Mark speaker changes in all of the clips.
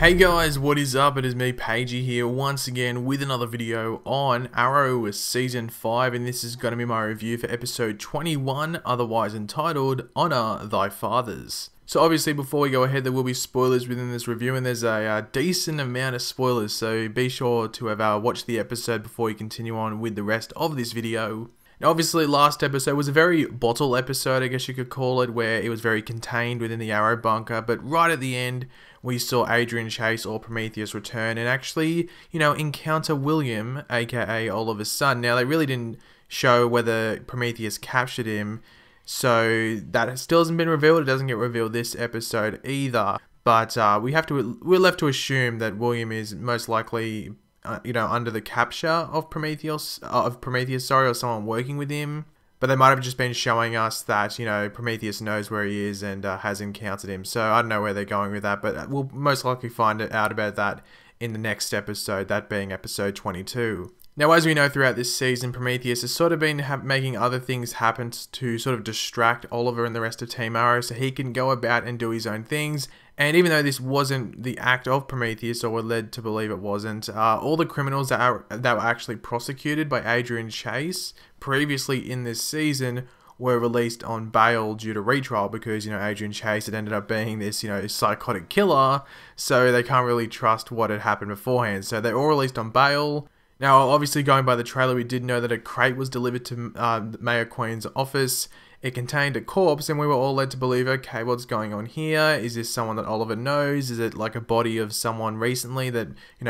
Speaker 1: Hey guys, what is up? It is me, Pagey here, once again with another video on Arrow Season 5, and this is going to be my review for episode 21, otherwise entitled, Honor Thy Fathers. So obviously before we go ahead, there will be spoilers within this review, and there's a decent amount of spoilers, so be sure to have watched the episode before you continue on with the rest of this video. Now obviously last episode was a very bottle episode, I guess you could call it, where it was very contained within the Arrow bunker, but right at the end we saw Adrian Chase or Prometheus return and actually, encounter William, aka Oliver's son. Now they really didn't show whether Prometheus captured him, so that still hasn't been revealed. It doesn't get revealed this episode either, but we're left to assume that William is most likely under the capture of Prometheus, or someone working with him. But they might have just been showing us that, Prometheus knows where he is and has encountered him. So I don't know where they're going with that, but we'll most likely find out about that in the next episode, that being episode 22. Now, as we know throughout this season, Prometheus has sort of been making other things happen to sort of distract Oliver and the rest of Team Arrow so he can go about and do his own things. And even though this wasn't the act of Prometheus, or were led to believe it wasn't, all the criminals that were actually prosecuted by Adrian Chase previously in this season were released on bail due to retrial because, Adrian Chase had ended up being this, psychotic killer, so they can't really trust what had happened beforehand. So they're all released on bail. Now, obviously going by the trailer, we did know that a crate was delivered to Mayor Queen's office. It contained a corpse, and we were all led to believe, okay, what's going on here? Is this someone that Oliver knows? Is it like a body of someone recently that,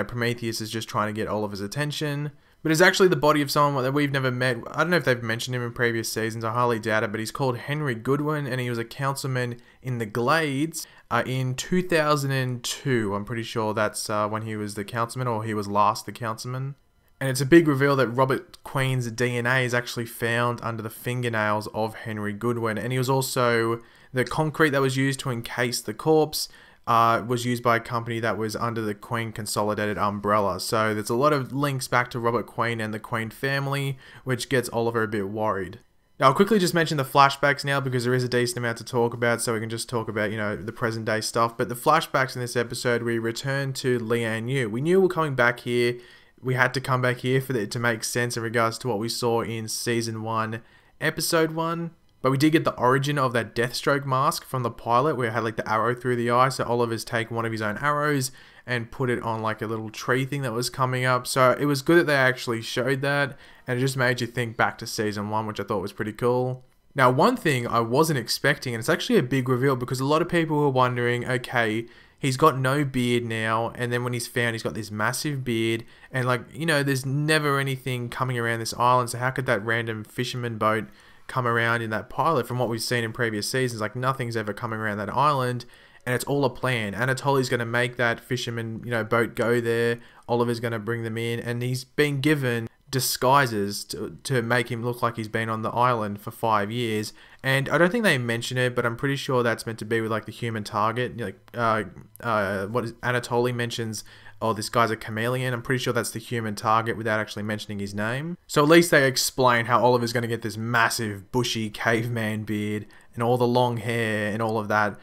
Speaker 1: Prometheus is just trying to get Oliver's attention? But it's actually the body of someone that we've never met. I don't know if they've mentioned him in previous seasons, I highly doubt it, but he's called Henry Goodwin, and he was a councilman in the Glades in 2002. I'm pretty sure that's when he was the councilman, or he was last the councilman. And it's a big reveal that Robert Queen's DNA is actually found under the fingernails of Henry Goodwin. And he was also, the concrete that was used to encase the corpse was used by a company that was under the Queen Consolidated umbrella. So there's a lot of links back to Robert Queen and the Queen family, which gets Oliver a bit worried. Now I'll quickly just mention the flashbacks now because there is a decent amount to talk about, so we can just talk about, the present day stuff. But the flashbacks in this episode, we return to Lian Yu. We knew we were coming back here. We had to come back here for it to make sense in regards to what we saw in Season 1, Episode 1. But we did get the origin of that Deathstroke mask from the pilot where it had like the arrow through the eye. So Oliver's taken one of his own arrows and put it on like a little tree thing that was coming up. So it was good that they actually showed that. And it just made you think back to Season 1, which I thought was pretty cool. Now, one thing I wasn't expecting, and it's actually a big reveal because a lot of people were wondering, okay, he's got no beard now, and then when he's found, he's got this massive beard, and there's never anything coming around this island, so how could that random fisherman boat come around in that pilot? From what we've seen in previous seasons, nothing's ever coming around that island, and it's all a plan. Anatoly's going to make that fisherman, boat go there, Oliver's going to bring them in, and he's been given disguises to make him look like he's been on the island for 5 years. And I don't think they mention it, but I'm pretty sure that's meant to be with the human target. Anatoly mentions, oh, this guy's a chameleon. I'm pretty sure that's the human target without actually mentioning his name. So at least they explain how Oliver's going to get this massive bushy caveman beard and all the long hair and all of that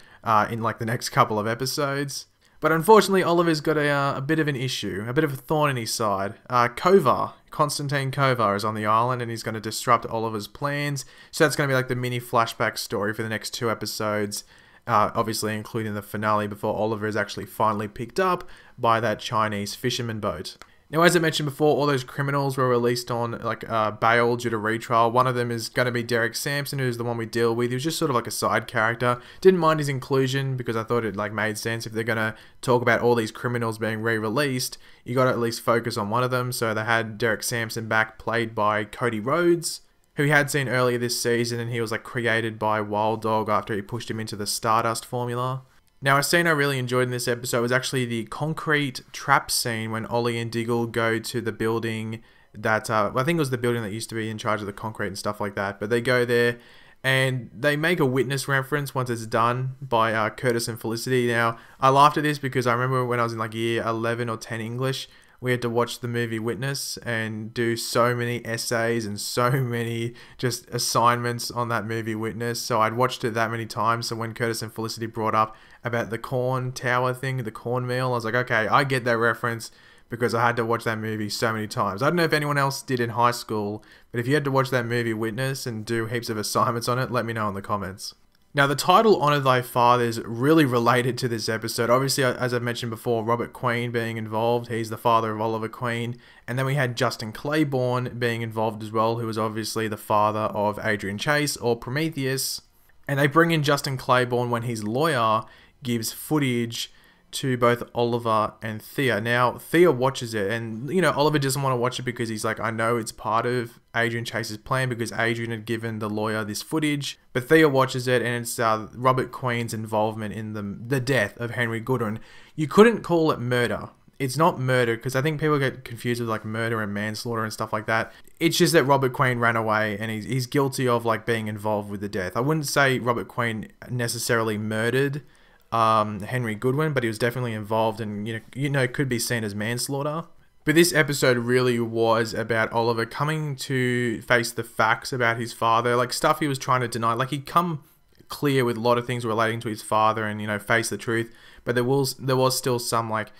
Speaker 1: in the next couple of episodes. But unfortunately, Oliver's got a bit of an issue, a bit of a thorn in his side. Konstantin Kovar is on the island, and he's going to disrupt Oliver's plans. So that's going to be the mini flashback story for the next 2 episodes, obviously including the finale before Oliver is actually finally picked up by that Chinese fisherman boat. Now, as I mentioned before, all those criminals were released on bail due to retrial. One of them is going to be Derek Sampson, who's the one we deal with. He was just sort of a side character. Didn't mind his inclusion because I thought it made sense. If they're going to talk about all these criminals being re-released, you got to at least focus on one of them. So they had Derek Sampson back, played by Cody Rhodes, who we had seen earlier this season, and he was created by Wild Dog after he pushed him into the Stardust formula. Now, a scene I really enjoyed in this episode was actually the concrete trap scene when Ollie and Diggle go to the building that, I think it was the building that used to be in charge of the concrete and stuff like that. But they go there and they make a witness reference once it's done by Curtis and Felicity. Now, I laughed at this because I remember when I was in year 11 or 10 English, we had to watch the movie Witness and do so many essays and so many just assignments on that movie Witness. So I'd watched it that many times. So when Curtis and Felicity brought up about the corn tower thing, the cornmeal, I was like, okay, I get that reference because I had to watch that movie so many times. I don't know if anyone else did in high school, but if you had to watch that movie Witness and do heaps of assignments on it, let me know in the comments. Now, the title Honor Thy Fathers really related to this episode. Obviously, as I've mentioned before, Robert Queen being involved. He's the father of Oliver Queen. And then we had Justin Claiborne being involved as well, who was obviously the father of Adrian Chase, or Prometheus. And they bring in Justin Claiborne when his lawyer gives footage to both Oliver and Thea. Now, Thea watches it, and, you know, Oliver doesn't want to watch it because he's like, I know it's part of Adrian Chase's plan because Adrian had given the lawyer this footage. But Thea watches it, and it's Robert Queen's involvement in the death of Henry Goodwin. You couldn't call it murder. It's not murder, because I think people get confused with like murder and manslaughter and stuff like that. It's just that Robert Queen ran away, and he's guilty of like being involved with the death. I wouldn't say Robert Queen necessarily murdered Henry Goodwin, but he was definitely involved, and you know could be seen as manslaughter. But this episode really was about Oliver coming to face the facts about his father, like stuff he was trying to deny. Like he'd come clear with a lot of things relating to his father, and face the truth. But there was still some like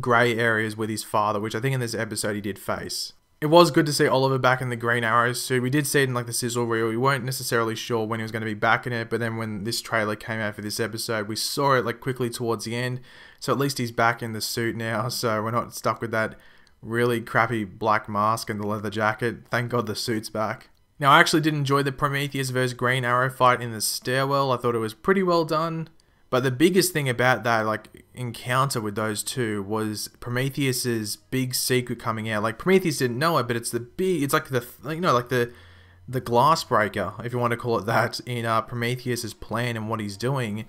Speaker 1: grey areas with his father, which I think in this episode he did face. It was good to see Oliver back in the Green Arrow suit. We did see it in like the sizzle reel. We weren't necessarily sure when he was going to be back in it, but then when this trailer came out for this episode, we saw it like quickly towards the end. So at least he's back in the suit now, so we're not stuck with that really crappy black mask and the leather jacket. Thank God the suit's back. Now, I actually did enjoy the Prometheus vs Green Arrow fight in the stairwell. I thought it was pretty well done. But the biggest thing about that like encounter with those two was Prometheus's big secret coming out. Like Prometheus didn't know it, but it's like the glass breaker, if you want to call it that, in Prometheus's plan and what he's doing.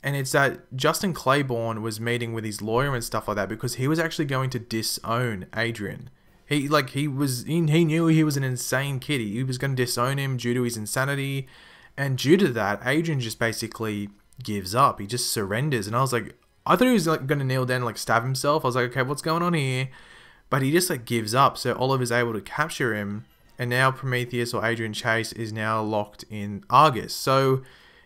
Speaker 1: And it's that Justin Claiborne was meeting with his lawyer and stuff like that because he was actually going to disown Adrian. He knew he was an insane kid. He was going to disown him due to his insanity, and due to that, Adrian just basically gives up. He just surrenders. And I was like, I thought he was like going to kneel down and like stab himself. I was like, okay, what's going on here? But he just like gives up. So Oliver's able to capture him, and now Prometheus, or Adrian Chase, is now locked in Argus. So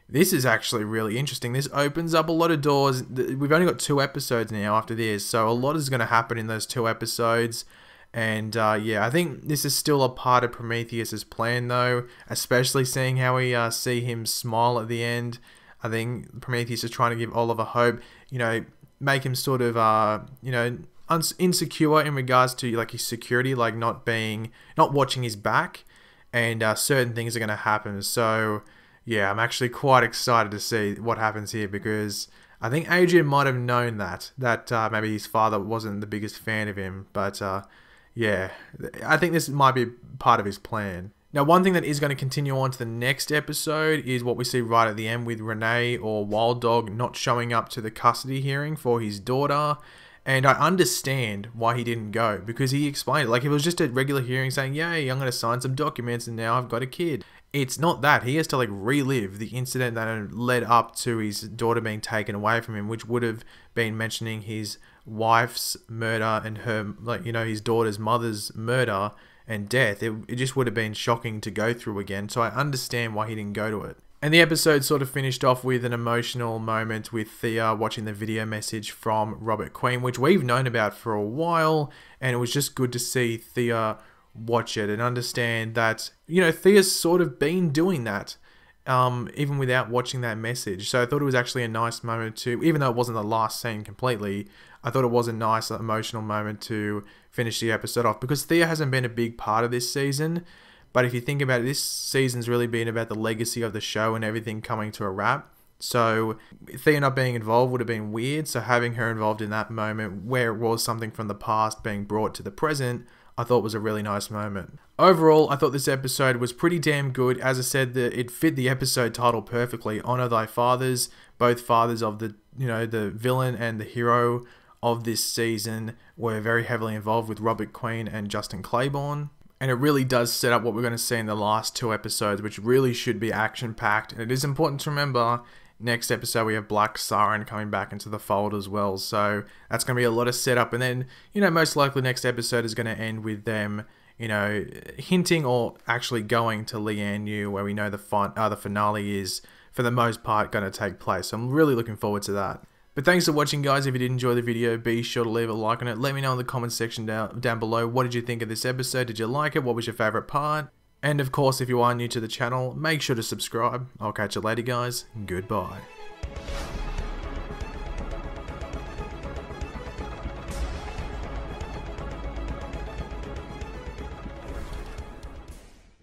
Speaker 1: this is actually really interesting. This opens up a lot of doors. We've only got 2 episodes now after this, so a lot is going to happen in those 2 episodes. And yeah, I think this is still a part of Prometheus's plan though, especially seeing how we see him smile at the end. I think Prometheus is trying to give Oliver hope, make him sort of, insecure in regards to like his security, like not watching his back, and certain things are going to happen. So yeah, I'm actually quite excited to see what happens here, because I think Adrian might have known that maybe his father wasn't the biggest fan of him, but yeah, I think this might be part of his plan. Now, one thing that is going to continue on to the next episode is what we see right at the end with Renee, or Wild Dog, not showing up to the custody hearing for his daughter. And I understand why he didn't go, because he explained it. Like, it was just a regular hearing saying, yay, I'm going to sign some documents and now I've got a kid. It's not that. He has to like relive the incident that led up to his daughter being taken away from him, which would have been mentioning his wife's murder and her, his daughter's mother's murder and death. It just would have been shocking to go through again. So I understand why he didn't go to it. And the episode sort of finished off with an emotional moment with Thea watching the video message from Robert Queen, which we've known about for a while. And it was just good to see Thea watch it and understand that, Thea's sort of been doing that, even without watching that message. So I thought it was actually a nice moment to, even though it wasn't the last scene completely, I thought it was a nice emotional moment to finish the episode off, because Thea hasn't been a big part of this season. But if you think about it, this season's really been about the legacy of the show and everything coming to a wrap. So Thea not being involved would have been weird. So having her involved in that moment where it was something from the past being brought to the present, I thought was a really nice moment. Overall, I thought this episode was pretty damn good. As I said, it fit the episode title perfectly. Honor Thy Fathers. Both fathers of the villain and the hero of this season were very heavily involved with Robert Queen and Justin Claiborne. And it really does set up what we're going to see in the last 2 episodes, which really should be action-packed. And it is important to remember, Next episode we have Black Siren coming back into the fold as well, so that's going to be a lot of setup. And then, you know, most likely next episode is going to end with them, you know, hinting or actually going to Lian, where we know the finale is, for the most part, going to take place. So I'm really looking forward to that. But thanks for watching, guys. If you did enjoy the video, be sure to leave a like on it. Let me know in the comments section down below, what did you think of this episode? Did you like it? What was your favourite part? And of course, if you are new to the channel, make sure to subscribe. I'll catch you later, guys. Goodbye.